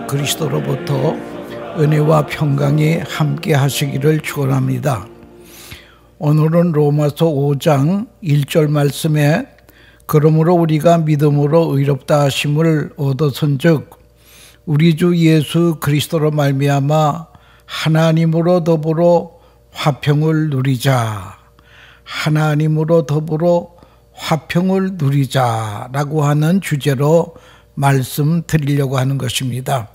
그리스도로부터 은혜와 평강이 함께 하시기를 축원합니다. 오늘은 로마서 5장 1절 말씀에 그러므로 우리가 믿음으로 의롭다 하심을 얻었은즉 우리 주 예수 그리스도로 말미암아 하나님으로 더불어 화평을 누리자, 하나님으로 더불어 화평을 누리자라고 하는 주제로 말씀드리려고 하는 것입니다.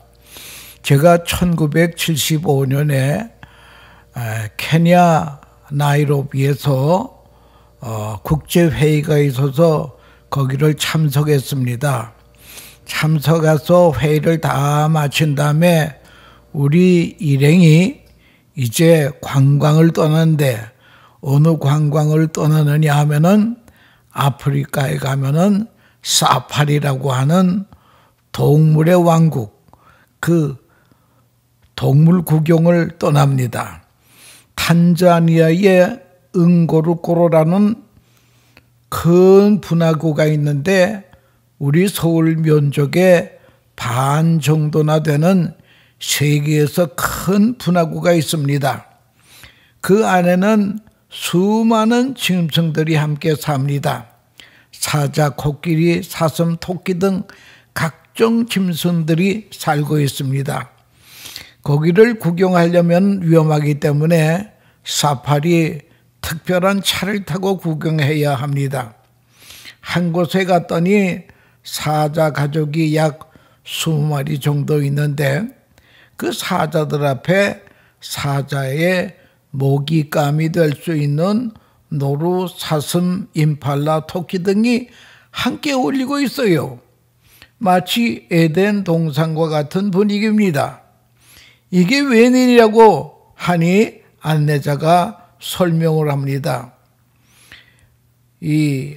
제가 1975년에 케냐 나이로비에서 국제회의가 있어서 거기를 참석했습니다. 참석해서 회의를 다 마친 다음에 우리 일행이 이제 관광을 떠나는데 어느 관광을 떠나느냐 하면은 아프리카에 가면은 사파리라고 하는 동물의 왕국, 그 동물 구경을 떠납니다. 탄자니아의 응고르고로라는 큰 분화구가 있는데 우리 서울 면적의 반 정도나 되는 세계에서 큰 분화구가 있습니다. 그 안에는 수많은 짐승들이 함께 삽니다. 사자, 코끼리, 사슴, 토끼 등 각종 짐승들이 살고 있습니다. 거기를 구경하려면 위험하기 때문에 사파리 특별한 차를 타고 구경해야 합니다. 한 곳에 갔더니 사자 가족이 약 20마리 정도 있는데 그 사자들 앞에 사자의 먹잇감이 될 수 있는 노루, 사슴, 임팔라, 토끼 등이 함께 어울리고 있어요. 마치 에덴 동산과 같은 분위기입니다. 이게 웬일이라고 하니 안내자가 설명을 합니다. 이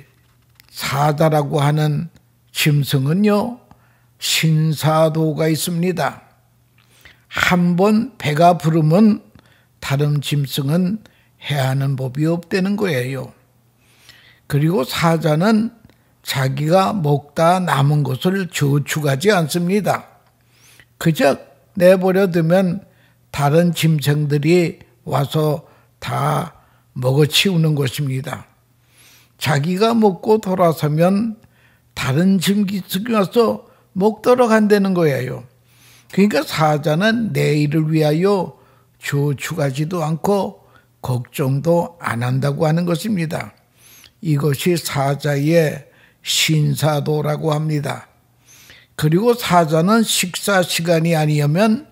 사자라고 하는 짐승은요, 신사도가 있습니다. 한번 배가 부르면 다른 짐승은 해하는 법이 없다는 거예요. 그리고 사자는 자기가 먹다 남은 것을 저축하지 않습니다. 그저 내버려 두면 다른 짐승들이 와서 다 먹어치우는 것입니다. 자기가 먹고 돌아서면 다른 짐승이 와서 먹도록 한다는 거예요. 그러니까 사자는 내일을 위하여 저축하지도 않고 걱정도 안 한다고 하는 것입니다. 이것이 사자의 신사도라고 합니다. 그리고 사자는 식사 시간이 아니면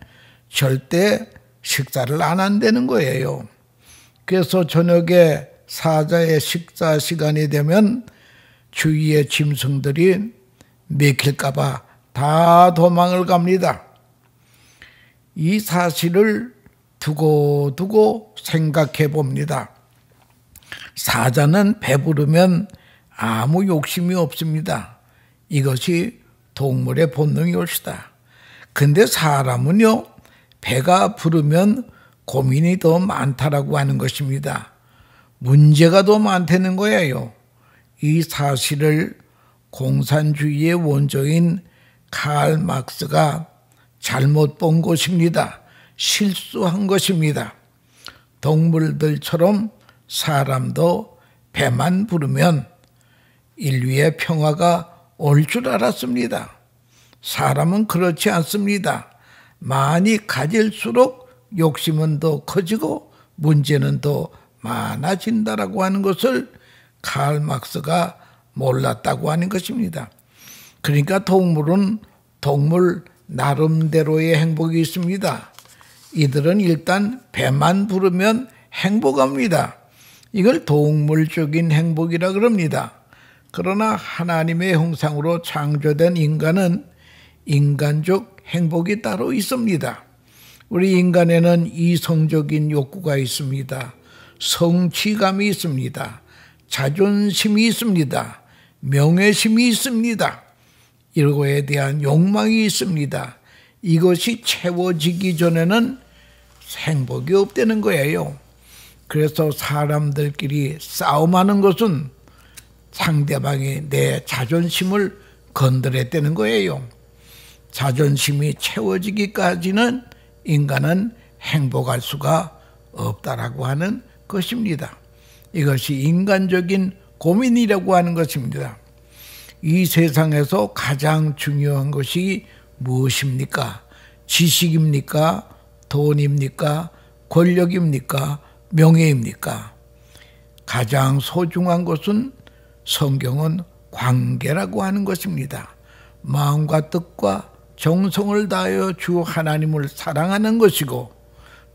절대 식사를 안 한다는 거예요. 그래서 저녁에 사자의 식사 시간이 되면 주위의 짐승들이 먹힐까 봐 다 도망을 갑니다. 이 사실을 두고두고 생각해 봅니다. 사자는 배부르면 아무 욕심이 없습니다. 이것이 동물의 본능이 옳시다. 근데 사람은요, 배가 부르면 고민이 더 많다라고 하는 것입니다. 문제가 더 많다는 거예요. 이 사실을 공산주의의 원조인 칼 막스가 잘못 본 것입니다. 실수한 것입니다. 동물들처럼 사람도 배만 부르면 인류의 평화가 올 줄 알았습니다. 사람은 그렇지 않습니다. 많이 가질수록 욕심은 더 커지고 문제는 더 많아진다라고 하는 것을 칼 막스가 몰랐다고 하는 것입니다. 그러니까 동물은 동물 나름대로의 행복이 있습니다. 이들은 일단 배만 부르면 행복합니다. 이걸 동물적인 행복이라 그럽니다. 그러나 하나님의 형상으로 창조된 인간은 인간적 행복이 따로 있습니다. 우리 인간에는 이성적인 욕구가 있습니다. 성취감이 있습니다. 자존심이 있습니다. 명예심이 있습니다. 이거에 대한 욕망이 있습니다. 이것이 채워지기 전에는 행복이 없다는 거예요. 그래서 사람들끼리 싸움하는 것은 상대방이 내 자존심을 건드렸다는 거예요. 자존심이 채워지기까지는 인간은 행복할 수가 없다라고 하는 것입니다. 이것이 인간적인 고민이라고 하는 것입니다. 이 세상에서 가장 중요한 것이 무엇입니까? 지식입니까? 돈입니까? 권력입니까? 명예입니까? 가장 소중한 것은 성경은 관계라고 하는 것입니다. 마음과 뜻과 정성을 다하여 주 하나님을 사랑하는 것이고,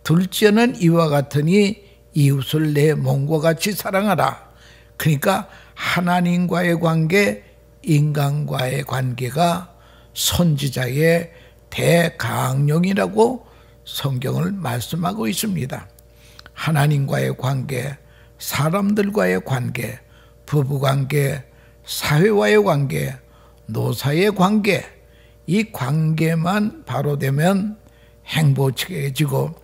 둘째는 이와 같으니 이웃을 내 몸과 같이 사랑하라. 그러니까 하나님과의 관계, 인간과의 관계가 선지자의 대강령이라고 성경을 말씀하고 있습니다. 하나님과의 관계, 사람들과의 관계, 부부관계, 사회와의 관계, 노사의 관계, 이 관계만 바로 되면 행복해지고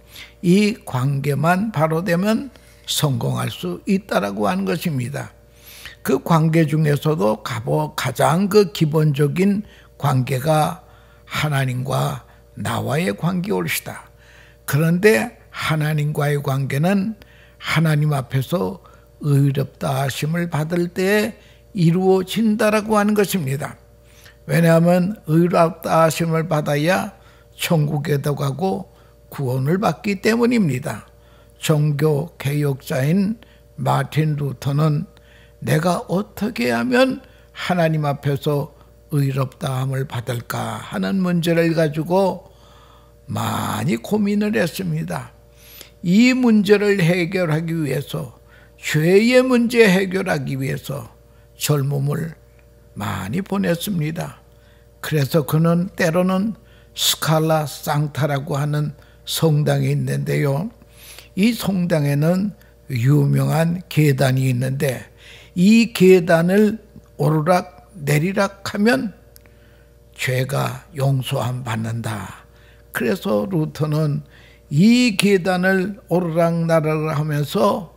이 관계만 바로 되면 성공할 수 있다라고 하는 것입니다. 그 관계 중에서도 가장 그 기본적인 관계가 하나님과 나와의 관계올시다. 그런데 하나님과의 관계는 하나님 앞에서 의롭다 하심을 받을 때에 이루어진다라고 하는 것입니다. 왜냐하면 의롭다 하심을 받아야 천국에도 가고 구원을 받기 때문입니다. 종교 개혁자인 마틴 루터는 내가 어떻게 하면 하나님 앞에서 의롭다함을 받을까 하는 문제를 가지고 많이 고민을 했습니다. 이 문제를 해결하기 위해서, 죄의 문제 해결하기 위해서 젊음을 많이 보냈습니다. 그래서 그는 때로는 스칼라 상타라고 하는 성당이 있는데요. 이 성당에는 유명한 계단이 있는데 이 계단을 오르락 내리락 하면 죄가 용서함 받는다. 그래서 루터는 이 계단을 오르락내리락 하면서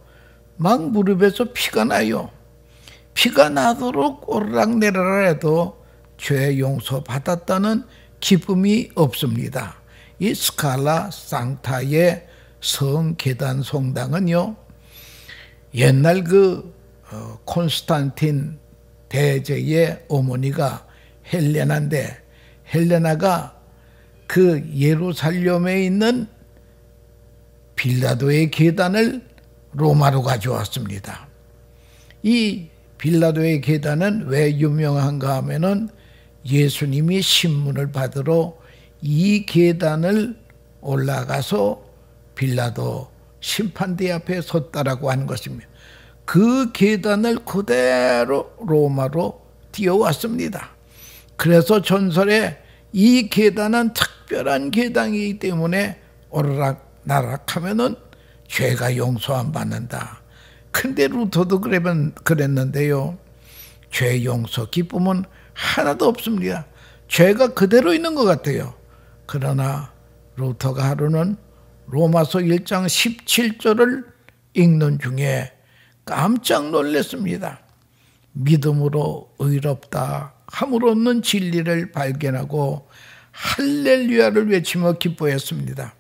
막 무릎에서 피가 나요. 피가 나도록 오르락내리락 해도 죄 용서 받았다는 기쁨이 없습니다. 이 스칼라 상타의 성계단 성당은요, 옛날 그 콘스탄틴 대제의 어머니가 헬레나인데, 헬레나가 그 예루살렘에 있는 빌라도의 계단을 로마로 가져왔습니다. 이 빌라도의 계단은 왜 유명한가 하면은 예수님이 신문을 받으러 이 계단을 올라가서 빌라도 심판대 앞에 섰다라고 하는 것입니다. 그 계단을 그대로 로마로 뛰어왔습니다. 그래서 전설에 이 계단은 특별한 계단이기 때문에 오르락나락 하면은 죄가 용서안 받는다. 근데 루터도 그랬는데요. 죄 용서 기쁨은 하나도 없습니다. 죄가 그대로 있는 것 같아요. 그러나 루터가 하루는 로마서 1장 17절을 읽는 중에 깜짝 놀랐습니다. 믿음으로 의롭다 함으로 얻는 진리를 발견하고 할렐루야를 외치며 기뻐했습니다.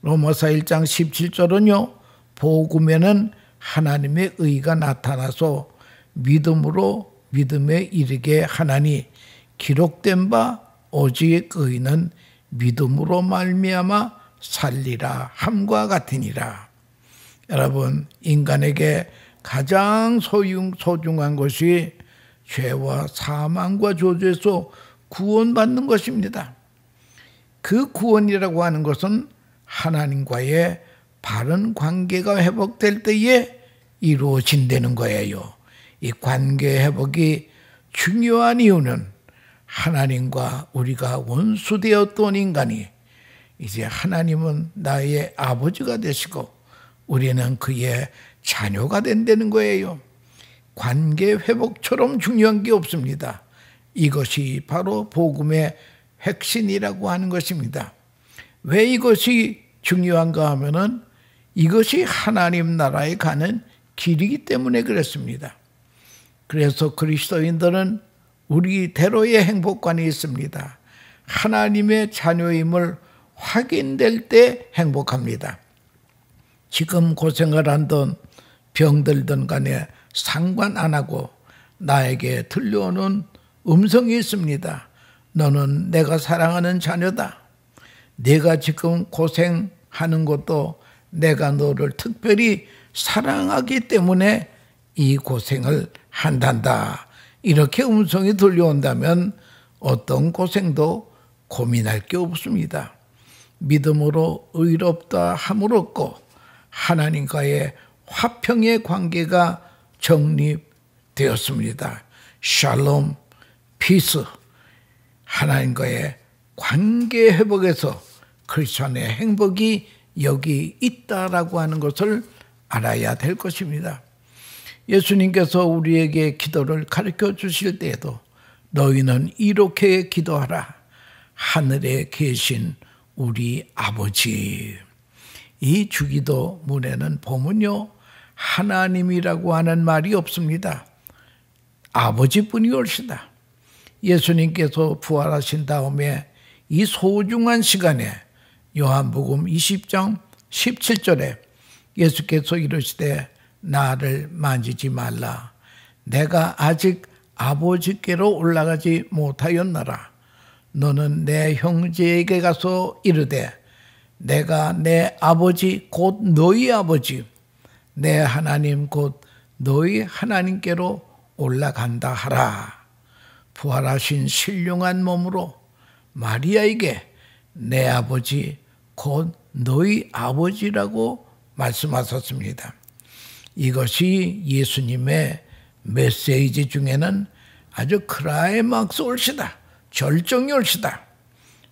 로마서 1장 17절은요. 복음에는 하나님의 의가 나타나서 믿음으로 믿음에 이르게 하나니 기록된 바 오직 의는 믿음으로 말미암아 살리라 함과 같으니라. 여러분, 인간에게 가장 소중한 것이 죄와 사망과 저주에서 구원받는 것입니다. 그 구원이라고 하는 것은 하나님과의 바른 관계가 회복될 때에 이루어진다는 거예요. 이 관계 회복이 중요한 이유는 하나님과 우리가 원수되었던 인간이 이제 하나님은 나의 아버지가 되시고 우리는 그의 자녀가 된다는 거예요. 관계 회복처럼 중요한 게 없습니다. 이것이 바로 복음의 핵심이라고 하는 것입니다. 왜 이것이 중요한가 하면은 이것이 하나님 나라에 가는 길이기 때문에 그렇습니다. 그래서 그리스도인들은 우리대로의 행복관이 있습니다. 하나님의 자녀임을 확인될 때 행복합니다. 지금 고생을 한든 병들든 간에 상관 안 하고 나에게 들려오는 음성이 있습니다. 너는 내가 사랑하는 자녀다. 네가 지금 고생하는 것도 내가 너를 특별히 사랑하기 때문에 이 고생을 한단다. 이렇게 음성이 들려온다면 어떤 고생도 고민할 게 없습니다. 믿음으로 의롭다 함을 얻고 하나님과의 화평의 관계가 정립되었습니다. 샬롬, 피스, 하나님과의 관계 회복에서 크리스천의 행복이 여기 있다라고 하는 것을 알아야 될 것입니다. 예수님께서 우리에게 기도를 가르쳐 주실 때에도 너희는 이렇게 기도하라. 하늘에 계신 우리 아버지. 이 주기도 문에는 보면요, 하나님이라고 하는 말이 없습니다. 아버지뿐이 옳시다. 예수님께서 부활하신 다음에 이 소중한 시간에 요한복음 20장 17절에 예수께서 이르시되 나를 만지지 말라. 내가 아직 아버지께로 올라가지 못하였노라. 너는 내 형제에게 가서 이르되 내가 내 아버지 곧 너희 아버지 내 하나님 곧 너희 하나님께로 올라간다 하라. 부활하신 신령한 몸으로 마리아에게 내 아버지 곧 너희 아버지라고 말씀하셨습니다. 이것이 예수님의 메시지 중에는 아주 클라이막스올시다. 절정이 올시다.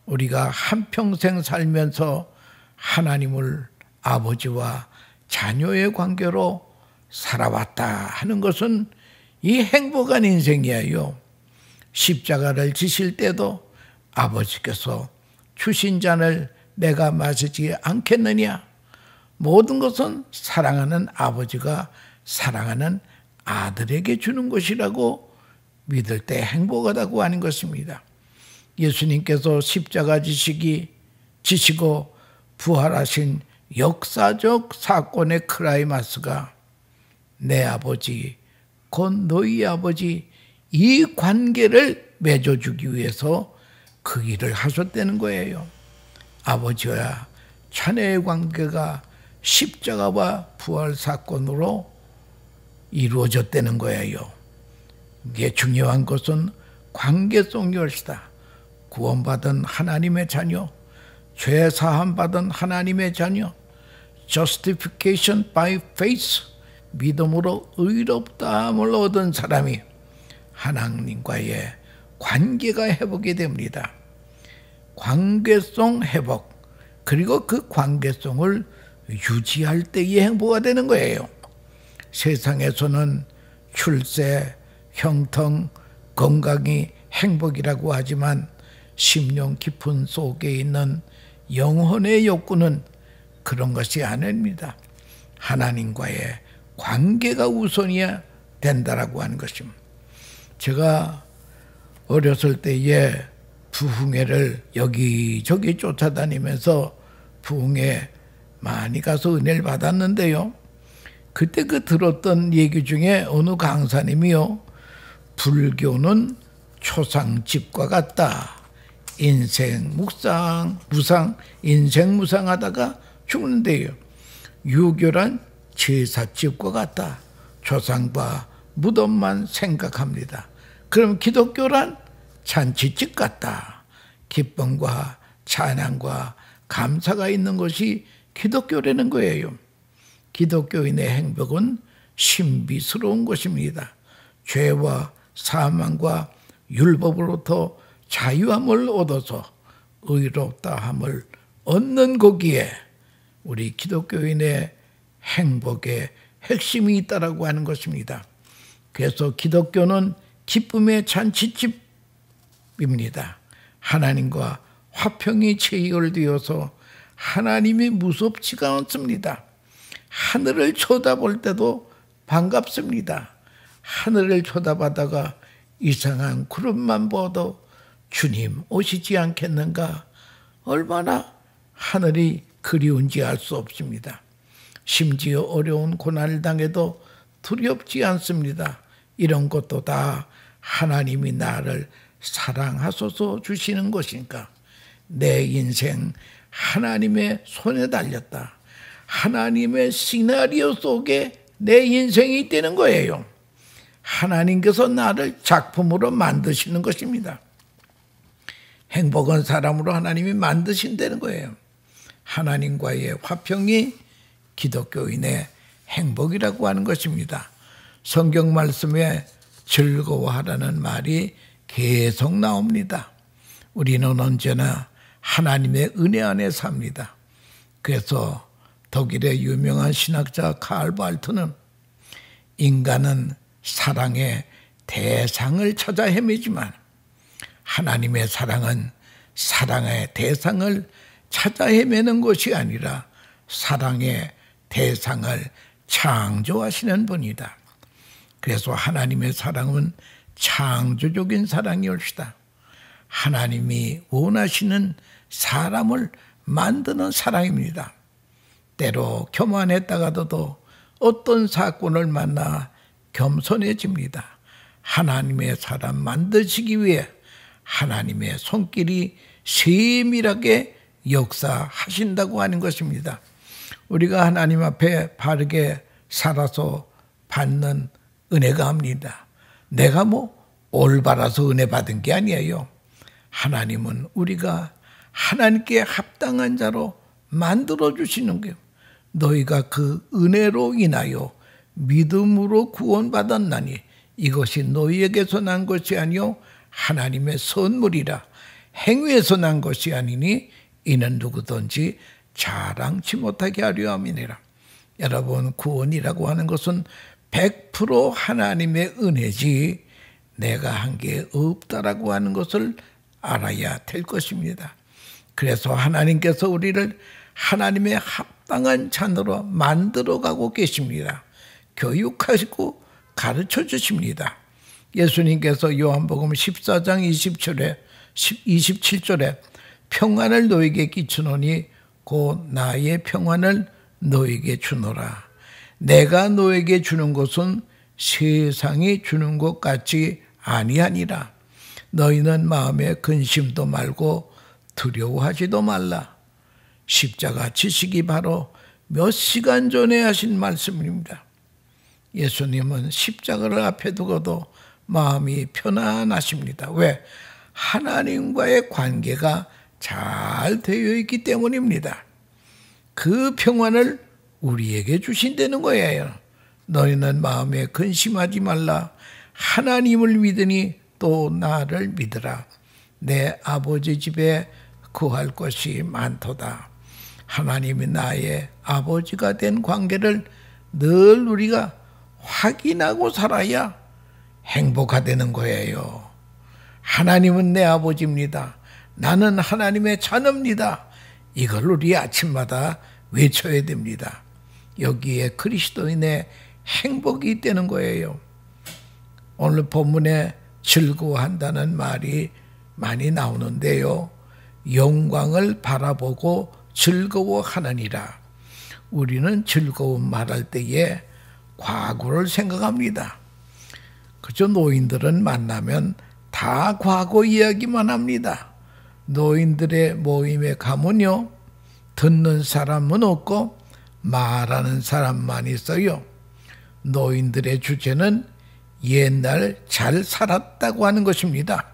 우리가 한평생 살면서 하나님을 아버지와 자녀의 관계로 살아왔다 하는 것은 이 행복한 인생이에요. 십자가를 지실 때도 아버지께서 주신 잔을 내가 마시지 않겠느냐. 모든 것은 사랑하는 아버지가 사랑하는 아들에게 주는 것이라고 믿을 때 행복하다고 하는 것입니다. 예수님께서 십자가 지시고 부활하신 역사적 사건의 클라이마스가 내 아버지 곧 너희 아버지 이 관계를 맺어주기 위해서 그 일을 하셨다는 거예요. 아버지와 자녀의 관계가 십자가와 부활 사건으로 이루어졌다는 거예요. 이게 중요한 것은 관계성이 옳시다. 구원받은 하나님의 자녀, 죄 사함 받은 하나님의 자녀, justification by faith, 믿음으로 의롭다함을 얻은 사람이 하나님과의 관계가 회복이 됩니다. 관계성 회복, 그리고 그 관계성을 유지할 때의 행복가 되는 거예요. 세상에서는 출세, 형통, 건강이 행복이라고 하지만 심령 깊은 속에 있는 영혼의 욕구는 그런 것이 아닙니다. 하나님과의 관계가 우선이야 된다라고 하는 것입니다. 제가 어렸을 때에 부흥회를 여기저기 쫓아다니면서 부흥회 많이 가서 은혜를 받았는데요. 그때 그 들었던 얘기 중에 어느 강사님이요. 불교는 초상집과 같다. 인생 무상하다가 죽는데요. 유교란 제사집과 같다. 초상과 무덤만 생각합니다. 그럼 기독교란 잔치집 같다. 기쁨과 찬양과 감사가 있는 것이 기독교라는 거예요. 기독교인의 행복은 신비스러운 것입니다. 죄와 사망과 율법으로부터 자유함을 얻어서 의롭다함을 얻는 거기에 우리 기독교인의 행복의 핵심이 있다라고 하는 것입니다. 그래서 기독교는 기쁨의 잔치집입니다. 하나님과 화평이 체결되어서 하나님이 무섭지가 않습니다. 하늘을 쳐다볼 때도 반갑습니다. 하늘을 쳐다보다가 이상한 구름만 봐도 주님 오시지 않겠는가? 얼마나 하늘이 그리운지 알 수 없습니다. 심지어 어려운 고난을 당해도 두렵지 않습니다. 이런 것도 다 하나님이 나를 사랑하소서 주시는 것인가? 내 인생 하나님의 손에 달렸다. 하나님의 시나리오 속에 내 인생이 있다는 거예요. 하나님께서 나를 작품으로 만드시는 것입니다. 행복한 사람으로 하나님이 만드신다는 거예요. 하나님과의 화평이 기독교인의 행복이라고 하는 것입니다. 성경 말씀에 즐거워하라는 말이 계속 나옵니다. 우리는 언제나 하나님의 은혜 안에 삽니다. 그래서 독일의 유명한 신학자 칼 발트는 인간은 사랑의 대상을 찾아 헤매지만 하나님의 사랑은 사랑의 대상을 찾아 헤매는 것이 아니라 사랑의 대상을 창조하시는 분이다. 그래서 하나님의 사랑은 창조적인 사랑이옵시다. 하나님이 원하시는 사람을 만드는 사랑입니다. 때로 교만했다가도 어떤 사건을 만나 겸손해집니다. 하나님의 사람 만드시기 위해 하나님의 손길이 세밀하게 역사하신다고 하는 것입니다. 우리가 하나님 앞에 바르게 살아서 받는 은혜가 합니다. 내가 올바라서 은혜 받은 게 아니에요. 하나님은 우리가 하나님께 합당한 자로 만들어 주시는 거예요. 너희가 그 은혜로 인하여 믿음으로 구원받았나니 이것이 너희에게서 난 것이 아니요 하나님의 선물이라. 행위에서 난 것이 아니니 이는 누구든지 자랑치 못하게 하려 함이니라. 여러분, 구원이라고 하는 것은 100% 하나님의 은혜지 내가 한 게 없다라고 하는 것을 알아야 될 것입니다. 그래서 하나님께서 우리를 하나님의 합당한 자녀로 만들어가고 계십니다. 교육하시고 가르쳐 주십니다. 예수님께서 요한복음 14장 27절에 평안을 너에게 끼치노니 곧 나의 평안을 너에게 주노라. 내가 너에게 주는 것은 세상이 주는 것 같지 아니하니라. 너희는 마음에 근심도 말고 두려워하지도 말라. 십자가 지식이 바로 몇 시간 전에 하신 말씀입니다. 예수님은 십자가를 앞에 두고도 마음이 편안하십니다. 왜? 하나님과의 관계가 잘 되어 있기 때문입니다. 그 평안을 우리에게 주신다는 거예요. 너희는 마음에 근심하지 말라. 하나님을 믿으니 또 나를 믿으라. 내 아버지 집에 구할 것이 많도다. 하나님이 나의 아버지가 된 관계를 늘 우리가 확인하고 살아야 행복하다는 거예요. 하나님은 내 아버지입니다. 나는 하나님의 자녀입니다. 이걸 우리 아침마다 외쳐야 됩니다. 여기에 그리스도인의 행복이 있다는 거예요. 오늘 본문에 즐거워한다는 말이 많이 나오는데요. 영광을 바라보고 즐거워하느니라. 우리는 즐거움 말할 때에 과거를 생각합니다. 그저 노인들은 만나면 다 과거 이야기만 합니다. 노인들의 모임에 가면요, 듣는 사람은 없고 말하는 사람만 있어요. 노인들의 주제는 옛날 잘 살았다고 하는 것입니다.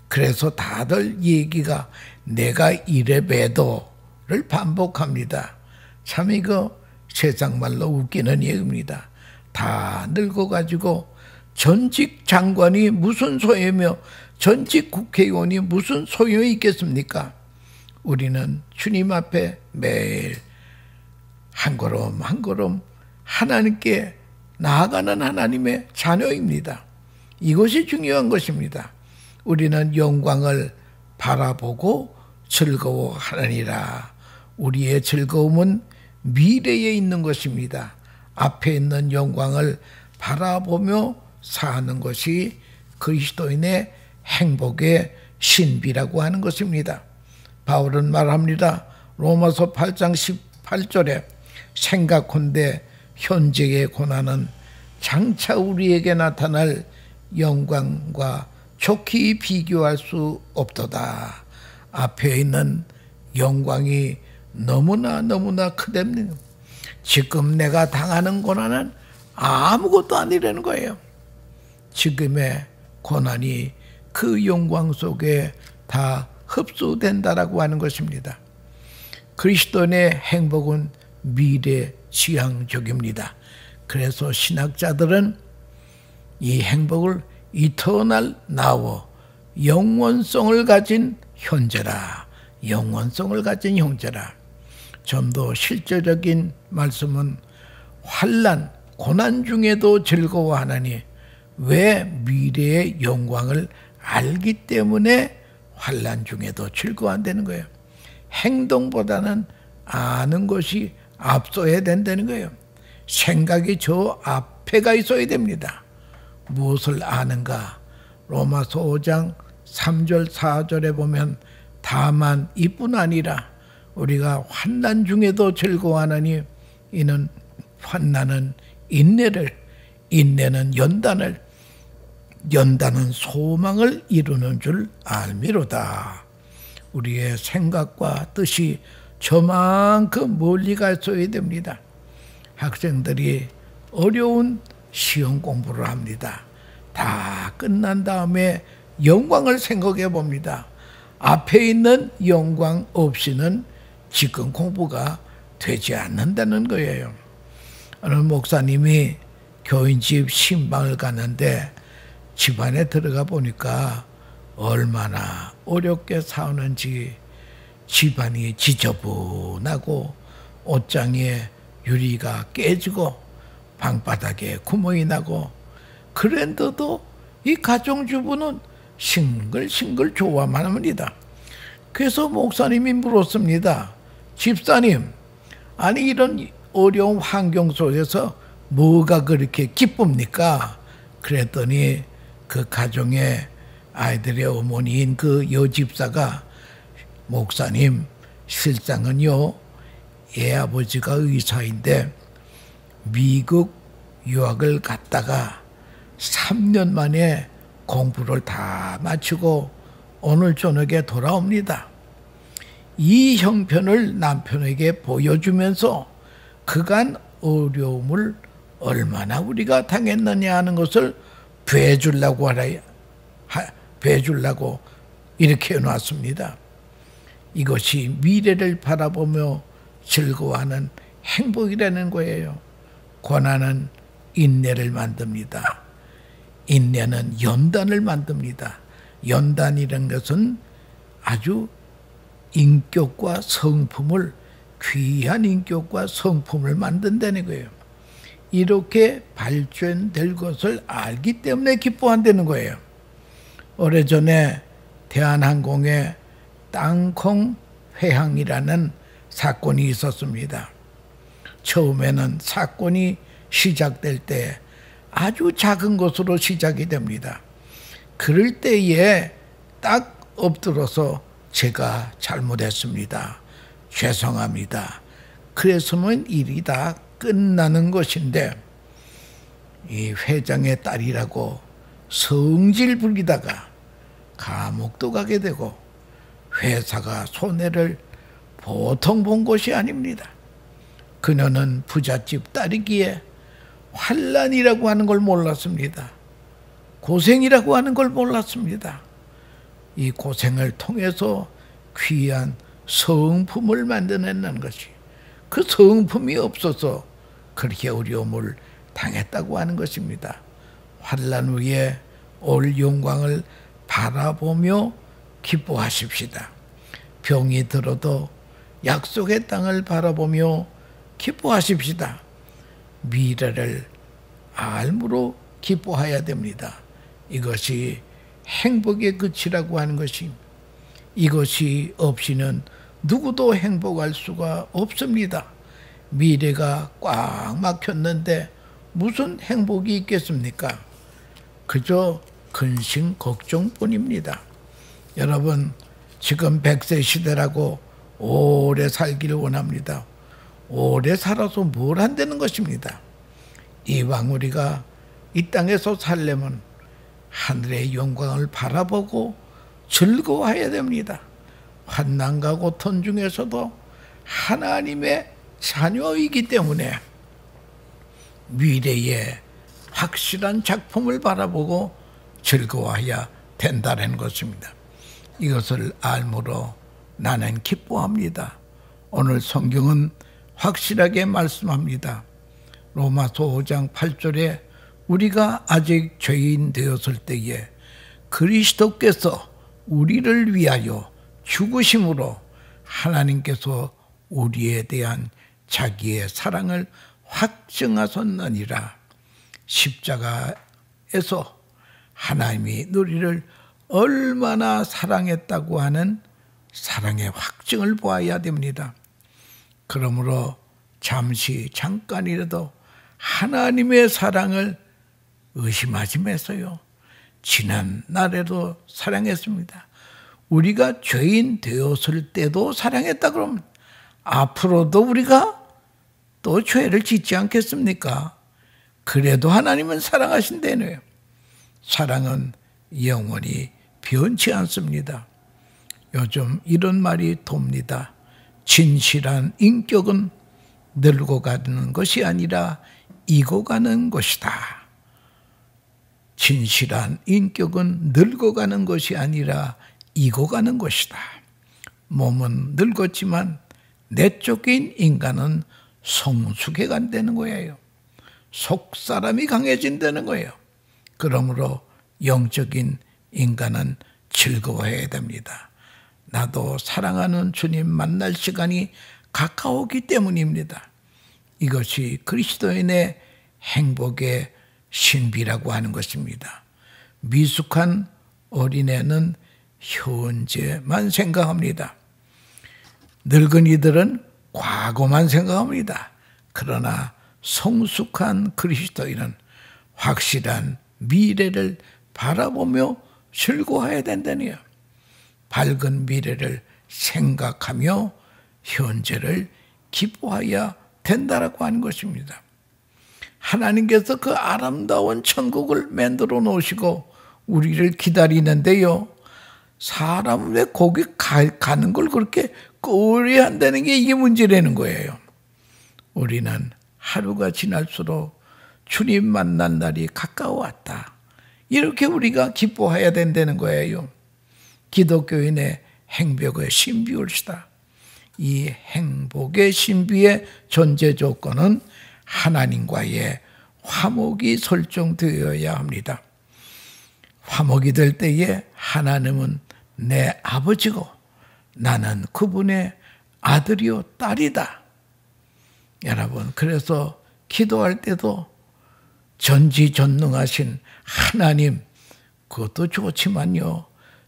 그래서 다들 얘기가 내가 이래봬도를 반복합니다. 참 이거 세상 말로 웃기는 얘기입니다. 다 늙어가지고 전직 장관이 무슨 소용이며 전직 국회의원이 무슨 소용이 있겠습니까? 우리는 주님 앞에 매일 한 걸음 한 걸음 하나님께 나아가는 하나님의 자녀입니다. 이것이 중요한 것입니다. 우리는 영광을 바라보고 즐거워하느니라. 우리의 즐거움은 미래에 있는 것입니다. 앞에 있는 영광을 바라보며 사는 것이 그리스도인의 행복의 신비라고 하는 것입니다. 바울은 말합니다. 로마서 8장 18절에 생각컨대 현재의 고난은 장차 우리에게 나타날 영광과 좋게 비교할 수 없도다. 앞에 있는 영광이 너무나 크답니다. 지금 내가 당하는 고난은 아무것도 아니라는 거예요. 지금의 고난이 그 영광 속에 다 흡수된다라고 하는 것입니다. 그리스도인의 행복은 미래 지향적입니다. 그래서 신학자들은 이 행복을 이터널 나워, 영원성을 가진 현재라, 영원성을 가진 형제라. 좀 더 실제적인 말씀은 환난, 고난 중에도 즐거워하나니 왜 미래의 영광을 알기 때문에 환난 중에도 즐거워한다는 거예요. 행동보다는 아는 것이 앞서야 된다는 거예요. 생각이 저 앞에가 있어야 됩니다. 무엇을 아는가? 로마서 5장 3절 4절에 보면 다만 이뿐 아니라 우리가 환난 중에도 즐거워하나니 이는 환난은 인내를, 인내는 연단을, 연단은 소망을 이루는 줄 알미로다. 우리의 생각과 뜻이 저만큼 멀리 갔어야 됩니다. 학생들이 어려운 시험 공부를 합니다. 다 끝난 다음에 영광을 생각해 봅니다. 앞에 있는 영광 없이는 지금 공부가 되지 않는다는 거예요. 어느 목사님이 교인집 신방을 갔는데 집안에 들어가 보니까 얼마나 어렵게 사는지 집안이 지저분하고 옷장에 유리가 깨지고 방바닥에 구멍이 나고 그런데도 이 가정주부는 싱글싱글 좋아만 합니다. 그래서 목사님이 물었습니다. 집사님, 아니 이런 어려운 환경 속에서 뭐가 그렇게 기쁩니까? 그랬더니 그 가정의 아이들의 어머니인 그 여집사가 목사님, 실상은요, 얘 아버지가 의사인데 미국 유학을 갔다가 3년 만에 공부를 다 마치고 오늘 저녁에 돌아옵니다. 이 형편을 남편에게 보여주면서 그간 어려움을 얼마나 우리가 당했느냐 하는 것을 배주려고 이렇게 해놨습니다. 이것이 미래를 바라보며 즐거워하는 행복이라는 거예요. 고난은 인내를 만듭니다. 인내는 연단을 만듭니다. 연단이라는 것은 아주 인격과 성품을, 귀한 인격과 성품을 만든다는 거예요. 이렇게 발전될 것을 알기 때문에 기뻐한다는 거예요. 오래전에 대한항공에 땅콩 회항이라는 사건이 있었습니다. 처음에는 사건이 시작될 때 아주 작은 것으로 시작이 됩니다. 그럴 때에 딱 엎드려서 제가 잘못했습니다. 죄송합니다. 그랬으면 일이 다 끝나는 것인데 이 회장의 딸이라고 성질 부리다가 감옥도 가게 되고 회사가 손해를 보통 본 것이 아닙니다. 그녀는 부잣집 딸이기에 환난이라고 하는 걸 몰랐습니다. 고생이라고 하는 걸 몰랐습니다. 이 고생을 통해서 귀한 성품을 만들어내는 것이, 그 성품이 없어서 그렇게 어려움을 당했다고 하는 것입니다. 환난 후에 올 영광을 바라보며 기뻐하십시다. 병이 들어도 약속의 땅을 바라보며 기뻐하십시다. 미래를 알므로 기뻐해야 됩니다. 이것이 행복의 끝이라고 하는 것이, 이것이 없이는 누구도 행복할 수가 없습니다. 미래가 꽉 막혔는데 무슨 행복이 있겠습니까? 그저 근심 걱정뿐입니다. 여러분, 지금 100세 시대라고 오래 살기를 원합니다. 오래 살아서 뭘 한다는 것입니다. 이왕 우리가 이 땅에서 살려면 하늘의 영광을 바라보고 즐거워해야 됩니다. 환난과 고통 중에서도 하나님의 자녀이기 때문에 미래의 확실한 작품을 바라보고 즐거워해야 된다는 것입니다. 이것을 알므로 나는 기뻐합니다. 오늘 성경은 확실하게 말씀합니다. 로마서 5장 8절에 우리가 아직 죄인 되었을 때에 그리스도께서 우리를 위하여 죽으심으로 하나님께서 우리에 대한 자기의 사랑을 확증하셨느니라. 십자가에서 하나님이 우리를 얼마나 사랑했다고 하는 사랑의 확증을 보아야 됩니다. 그러므로 잠깐이라도 하나님의 사랑을 의심하지 마세요. 지난 날에도 사랑했습니다. 우리가 죄인 되었을 때도 사랑했다 그러면 앞으로도 우리가 또 죄를 짓지 않겠습니까? 그래도 하나님은 사랑하신다네요. 사랑은 영원히 변치 않습니다. 요즘 이런 말이 돕니다. 진실한 인격은 늙어가는 것이 아니라 익어가는 것이다. 진실한 인격은 늙어가는 것이 아니라 익어가는 것이다. 몸은 늙었지만 내적인 인간은 성숙해 간다는 거예요. 속사람이 강해진다는 거예요. 그러므로 영적인 인간은 즐거워해야 됩니다. 나도 사랑하는 주님 만날 시간이 가까우기 때문입니다. 이것이 그리스도인의 행복의 신비라고 하는 것입니다. 미숙한 어린애는 현재만 생각합니다. 늙은이들은 과거만 생각합니다. 그러나 성숙한 그리스도인은 확실한 미래를 바라보며 즐거워해야 된다니요. 밝은 미래를 생각하며 현재를 기뻐해야 된다라고 하는 것입니다. 하나님께서 그 아름다운 천국을 만들어 놓으시고 우리를 기다리는데요. 사람 왜 거기 가는 걸 그렇게 꺼려 한다는 게 이게 문제라는 거예요. 우리는 하루가 지날수록 주님 만난 날이 가까워왔다. 이렇게 우리가 기뻐해야 된다는 거예요. 기독교인의 행복의 신비올시다. 이 행복의 신비의 존재 조건은 하나님과의 화목이 설정되어야 합니다. 화목이 될 때에 하나님은 내 아버지고 나는 그분의 아들이요 딸이다. 여러분, 그래서 기도할 때도 전지전능하신 하나님, 그것도 좋지만요,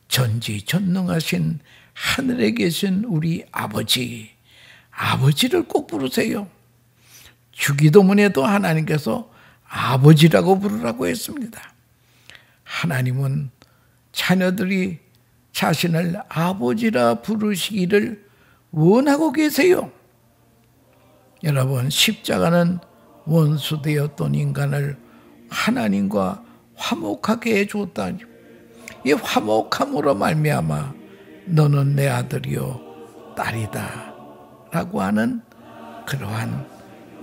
전지전능하신 하늘에 계신 우리 아버지를 꼭 부르세요. 주기도문에도 하나님께서 아버지라고 부르라고 했습니다. 하나님은 자녀들이 자신을 아버지라 부르시기를 원하고 계세요. 여러분, 십자가는 원수되었던 인간을 하나님과 화목하게 해주었다. 이 화목함으로 말미암아 너는 내 아들이요 딸이다 라고 하는 그러한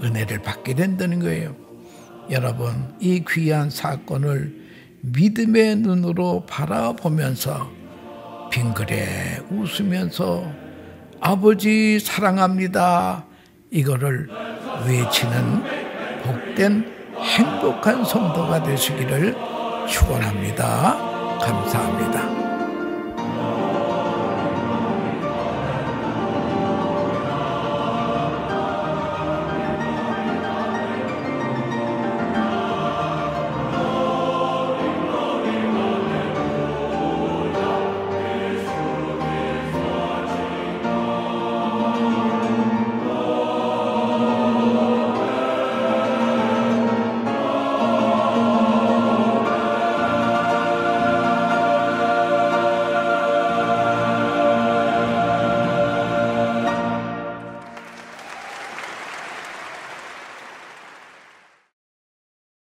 은혜를 받게 된다는 거예요. 여러분, 이 귀한 사건을 믿음의 눈으로 바라보면서 빙그레 웃으면서 아버지 사랑합니다 이거를 외치는 복된 행복한 성도가 되시기를 축원합니다. 감사합니다.